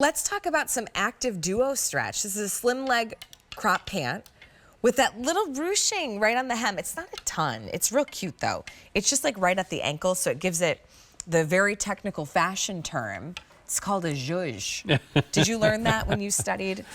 let's talk about some active duo stretch. This is a slim leg crop pant with that little ruching right on the hem. It's not a ton. It's real cute though. It's just like right at the ankle, so it gives it the very technical fashion term. It's called a zhuzh. Did you learn that when you studied,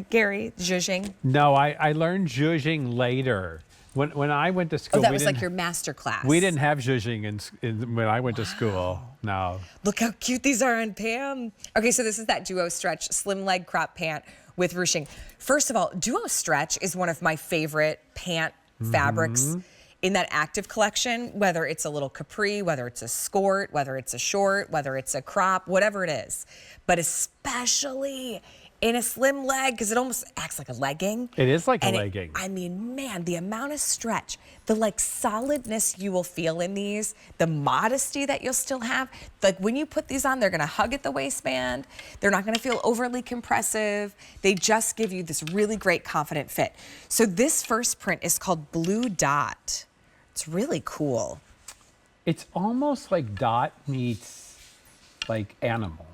Gary, zhuzhing? No, I learned zhuzhing later. When I went to school, Oh, that was like your master class. We didn't have zhuzhing when I went to school. No. Look how cute these are on Pam. Okay, so this is that duo stretch slim leg crop pant with ruching. First of all, duo stretch is one of my favorite pant fabrics in that active collection, whether it's a little capri, whether it's a skirt, whether it's a short, whether it's a crop, whatever it is. But especially in a slim leg, because it almost acts like a legging. It is like a legging. I mean, man, the amount of stretch, the like solidness you will feel in these, the modesty that you'll still have. Like when you put these on, they're gonna hug at the waistband. They're not gonna feel overly compressive. They just give you this really great confident fit. So this first print is called Blue Dot. It's really cool. It's almost like Dot meets like Animal.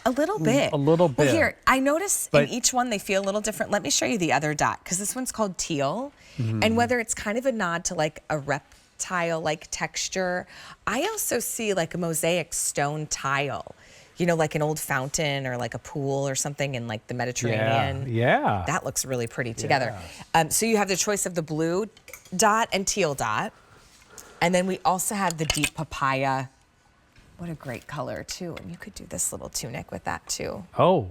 A little bit. A little bit. Well, here, I notice in each one they feel a little different. Let me show you the other Dot, because this one's called Teal. And whether it's kind of a nod to like a reptile-like texture, I also see like a mosaic stone tile. You know, like an old fountain or like a pool or something in like the Mediterranean. Yeah. That looks really pretty together. So you have the choice of the blue dot and teal dot. And then we also have the deep papaya. What a great color too. And you could do this little tunic with that too. Oh,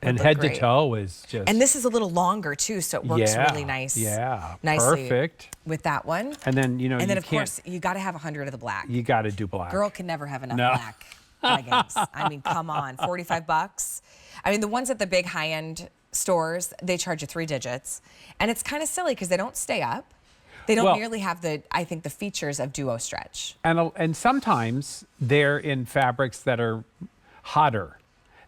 and head to toe is just. And this is a little longer too, so it works really nice. Yeah, nicely perfect. With that one. And then, you know, and then of course, you got to have 100 of the black. You got to do black. Girl can never have enough black leggings. I mean, come on, 45 bucks. I mean, the ones at the big high-end stores, they charge you 3 digits. And it's kind of silly because they don't stay up. They don't nearly have the, I think, the features of duo stretch. And sometimes they're in fabrics that are hotter.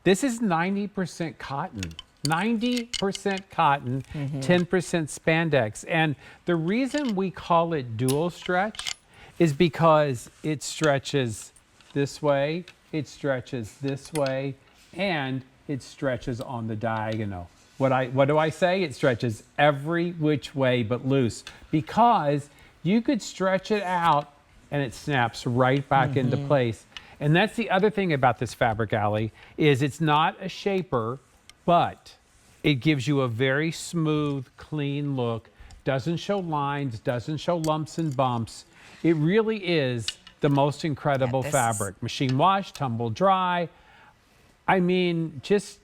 This is 90% cotton. 90% cotton, 10% spandex. And the reason we call it dual stretch is because it stretches this way, it stretches this way, and it stretches on the diagonal. What do I say? It stretches every which way but loose, because you could stretch it out and it snaps right back into place. And that's the other thing about this fabric, Allie, is it's not a shaper, but it gives you a very smooth, clean look, doesn't show lines, doesn't show lumps and bumps. It really is the most incredible fabric. Machine wash, tumble dry. I mean, just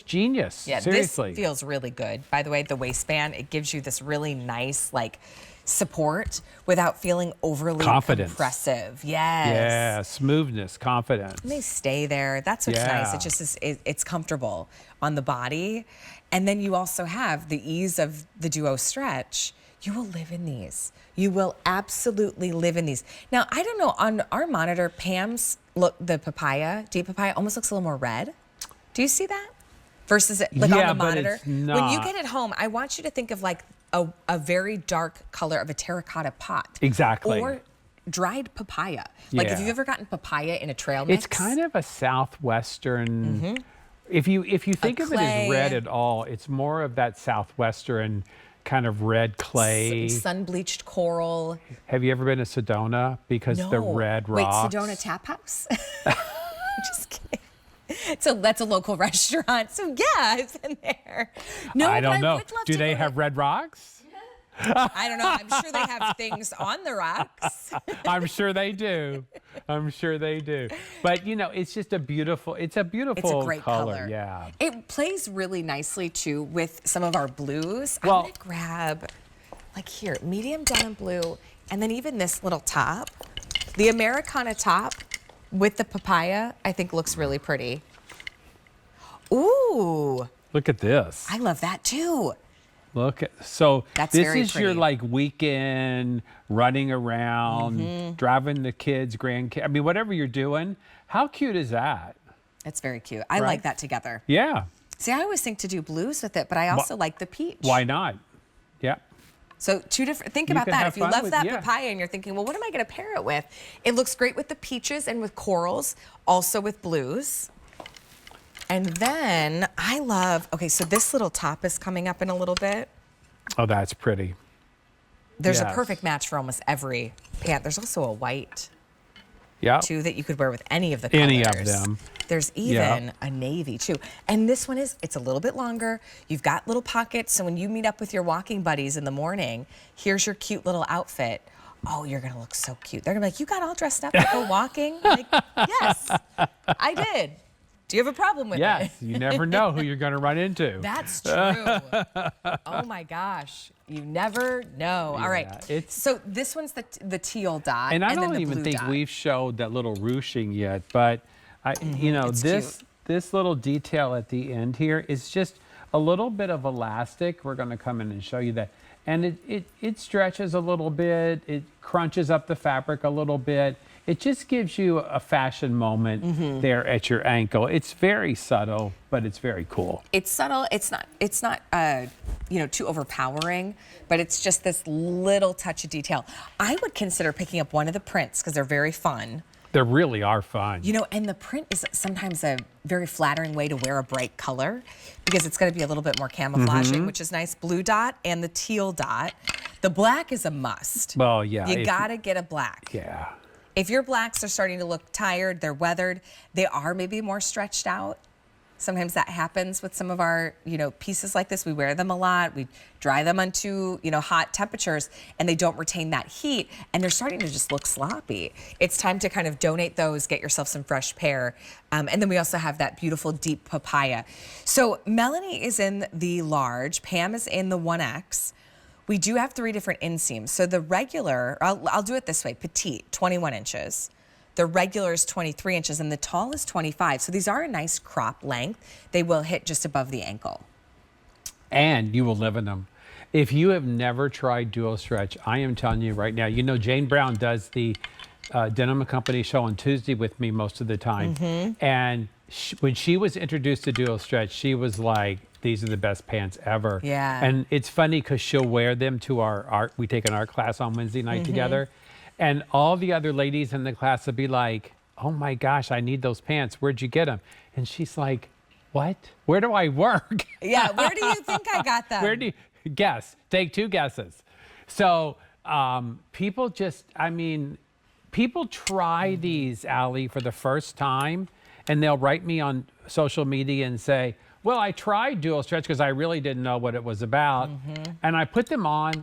genius. Yeah, seriously. This feels really good. By the way, the waistband, it gives you this really nice, like, support without feeling overly compressive. Yes. Yeah, smoothness, confidence. And they stay there. That's what's nice. It just is, it's comfortable on the body. And then you also have the ease of the duo stretch. You will live in these. You will absolutely live in these. Now, I don't know, on our monitor, Pam's look, the papaya, deep papaya, almost looks a little more red. Do you see that? Versus like on the monitor. It's not. When you get it home, I want you to think of like a very dark color of a terracotta pot. Exactly. Or dried papaya. Like if you've ever gotten papaya in a trail mix. It's kind of a southwestern. If you think of it as red at all, it's more of that southwestern kind of red clay. Sun-bleached coral. Have you ever been to Sedona? Because the red rocks. Wait, Sedona Tap House? I'm just kidding. So that's a local restaurant. So yeah, I've been there. No, I don't know. Do they have red rocks? I don't know. I'm sure they have things on the rocks. I'm sure they do. I'm sure they do. But you know, it's just a beautiful, it's a great color. Yeah. It plays really nicely too with some of our blues. Well, I'm gonna grab, like here, medium denim blue, and then even this little top. The Americana top with the papaya, I think looks really pretty. Ooh. Look at this. I love that too. Look, so that's this is your like weekend running around, driving the kids, grandkids. I mean, whatever you're doing. How cute is that? It's very cute. I like that together. Yeah. See, I always think to do blues with it, but I also like the peach. Why not? Yeah. So 2 different, think about that. If you love that papaya and you're thinking, well, what am I going to pair it with? It looks great with the peaches and with corals, also with blues. And then I love, okay, so this little top is coming up in a little bit. Oh, that's pretty. There's a Yes. perfect match for almost every pant. There's also a white Yeah. too that you could wear with any of the colors. Any of them. There's even a navy too. And this one it's a little bit longer. You've got little pockets. So when you meet up with your walking buddies in the morning, here's your cute little outfit. Oh, you're going to look so cute. They're going to be like, you got all dressed up to go walking? Like, yes, I did. Do you have a problem with it? Yes, you never know who you're going to run into. That's true. Oh my gosh. You never know. All right. So this one's the teal dot. And I then don't the even blue think dot. we've showed that little ruching yet, but you know, It's this little detail at the end here is just a little bit of elastic. We're going to come in and show you that. And it stretches a little bit. It crunches up the fabric a little bit. It just gives you a fashion moment there at your ankle. It's very subtle, but it's very cool. It's subtle. It's not you know, too overpowering, but it's just this little touch of detail. I would consider picking up one of the prints because they're very fun. They really are fun. You know, and the print is sometimes a very flattering way to wear a bright color because it's going to be a little bit more camouflaging, which is nice. Blue dot and the teal dot. The black is a must. Well, yeah. You got to get a black. Yeah. If your blacks are starting to look tired, they're weathered, they are maybe more stretched out. Sometimes that happens with some of our, you know, pieces like this. We wear them a lot. We dry them onto, you know, hot temperatures and they don't retain that heat and they're starting to just look sloppy. It's time to kind of donate those, get yourself some fresh pair. And then we also have that beautiful deep papaya. So Melanie is in the large, Pam is in the 1X. We do have 3 different inseams. So the regular, I'll do it this way, petite, 21 inches. The regular is 23 inches and the tall is 25. So these are a nice crop length. They will hit just above the ankle. And you will live in them. If you have never tried duo stretch, I am telling you right now, you know, Jane Brown does the Denim Company show on Tuesday with me most of the time. And when she was introduced to duo stretch, she was like, these are the best pants ever. Yeah. And it's funny because she'll wear them to our art. We take an art class on Wednesday night together. And all the other ladies in the class will be like, oh my gosh, I need those pants. Where'd you get them? And she's like, what? Where do I work? Yeah, where do you think I got them? Where do you guess? Take 2 guesses. So people just, I mean, people try these, Allie, for the first time, and they'll write me on social media and say, well, I tried dual stretch because I really didn't know what it was about. And I put them on.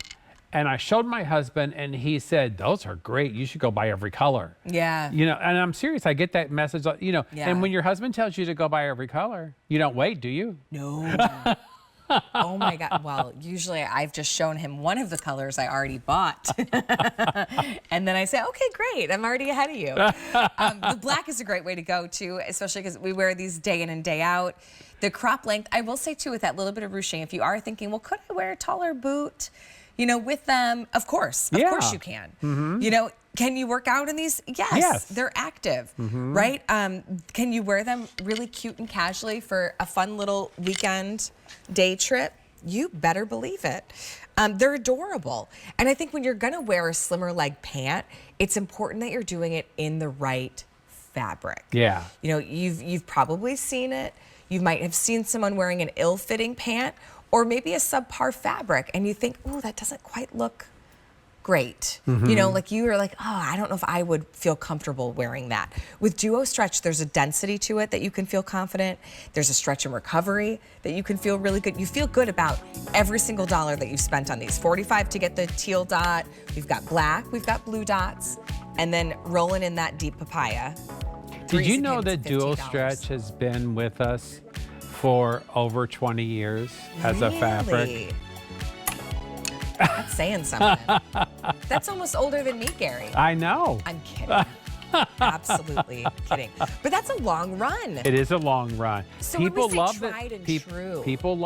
And I showed my husband, and he said, those are great. You should go buy every color. Yeah. You know, and I'm serious. I get that message, you know. Yeah. And when your husband tells you to go buy every color, you don't wait, do you? No. Oh my God. Well, usually I've just shown him one of the colors I already bought. And then I say, okay, great. I'm already ahead of you. The black is a great way to go too, especially because we wear these day in and day out. The crop length, I will say too, with that little bit of ruching, if you are thinking, well, could I wear a taller boot? You know, with them, of course you can. You know, can you work out in these? Yes. They're active, right? Can you wear them really cute and casually for a fun little weekend day trip? You better believe it. They're adorable. And I think when you're gonna wear a slimmer leg pant, it's important that you're doing it in the right fabric. Yeah. You know, you've probably seen it. You might have seen someone wearing an ill-fitting pant or maybe a subpar fabric and you think, oh, that doesn't quite look great. You know, like you are like, oh, I don't know if I would feel comfortable wearing that. With duo stretch, there's a density to it that you can feel confident. There's a stretch and recovery that you can feel really good. You feel good about every single dollar that you've spent on these. $45 to get the teal dot. We've got black, we've got blue dots, and then rolling in that deep papaya. Did you know Greasy that pins, duo $15. stretch has been with us for over 20 years as a fabric? Really? That's saying something. That's almost older than me, Gary. I know. I'm kidding. Absolutely kidding. But that's a long run. It is a long run. So when we say tried and true. People love